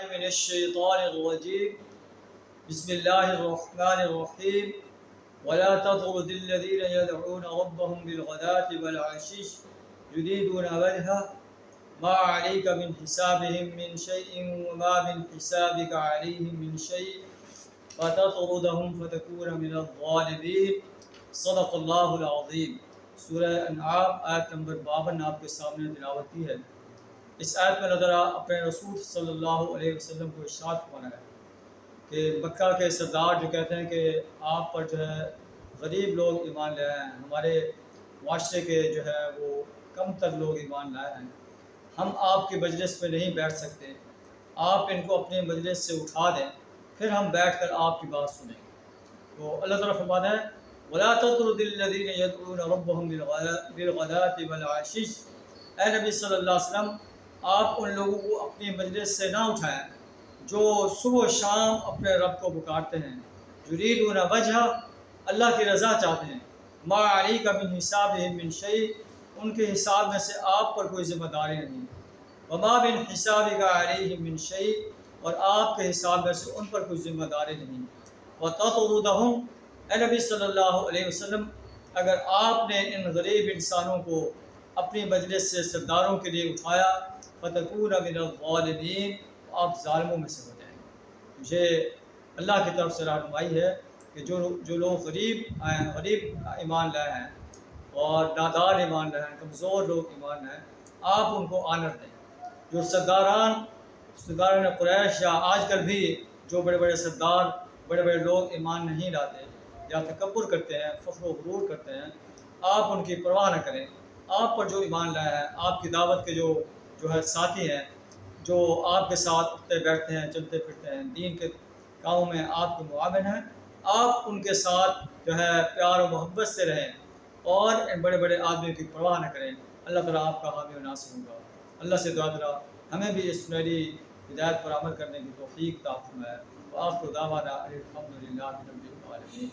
من الشیطان الرجیم بسم اللہ الرحمن الرحیم ولا تطرد الذین يدعون ربهم بالغداة والعشی یریدون وجهه ما عليك من حسابهم من شيء وما من حسابك عليهم من شيء فتطردهم فتكون من الظالمين صدق اللہ العظیم۔ سورہ انعام آیت نمبر 52 آپ کے سامنے تلاوت کی ہے۔ اس آیت میں اللہ تعالیٰ اپنے رسول صلی اللہ علیہ وسلم کو ارشاد فرمایا ہے کہ مکہ کے سردار جو کہتے ہیں کہ آپ پر جو ہے غریب لوگ ایمان لائے ہیں، ہمارے معاشرے کے جو ہے وہ کم تر لوگ ایمان لائے ہیں، ہم آپ کی مجلس میں نہیں بیٹھ سکتے، آپ ان کو اپنے مجلس سے اٹھا دیں، پھر ہم بیٹھ کر آپ کی بات سنیں گے۔ تو اللہ تعالیٰ فرماتا ہے وَلَا تَطْرُدِ الَّذِينَ يَدْعُونَ رَبَّهُمْ بِالْغَدَاةِ وَالْعَشِيِّ، اے نبی صلی اللہ علیہ وسلم آپ ان لوگوں کو اپنی مجلس سے نہ اٹھائیں جو صبح و شام اپنے رب کو پکارتے ہیں، یریدون وجہ اللہ کی رضا چاہتے ہیں، ما علیک من حسابہم من شیء ان کے حساب میں سے آپ پر کوئی ذمہ داری نہیں، وما من حسابک علیہم من شیء اور آپ کے حساب میں سے ان پر کوئی ذمہ داری نہیں، وتطردہم اے نبی صلی اللہ علیہ وسلم اگر آپ نے ان غریب انسانوں کو اپنی مجلس سے سرداروں کے لیے اٹھایا فتکون من الظالمین آپ ظالموں میں سے ہو جائیں گے۔ یہ اللہ کی طرف سے رہنمائی ہے کہ جو لوگ غریب ایمان لائے ہیں اور نادار ایمان لائے ہیں، کمزور لوگ ایمان لائے ہیں، آپ ان کو آنر دیں۔ جو سرداران قریش یا آج کل بھی جو بڑے بڑے سردار بڑے بڑے لوگ ایمان نہیں لاتے یا تکبر کرتے ہیں، فخر و غرور کرتے ہیں، آپ ان کی پرواہ نہ کریں۔ آپ پر جو ایمان لایا ہے، آپ کی دعوت کے جو ہے ساتھی ہیں، جو آپ کے ساتھ اٹھتے بیٹھتے ہیں، چلتے پھرتے ہیں، دین کے کاموں میں آپ کے معاون ہیں، آپ ان کے ساتھ جو ہے پیار و محبت سے رہیں اور ان بڑے بڑے آدمیوں کی پرواہ نہ کریں۔ اللہ تعالیٰ آپ کا حامی و ناصر ہوگا۔ اللہ سے دعا تعالیٰ ہمیں بھی اس سنہری ہدایت پر عمل کرنے کی توفیق عطا فرمائے۔ وآخر دعوانا الحمد للہ رب العالمین۔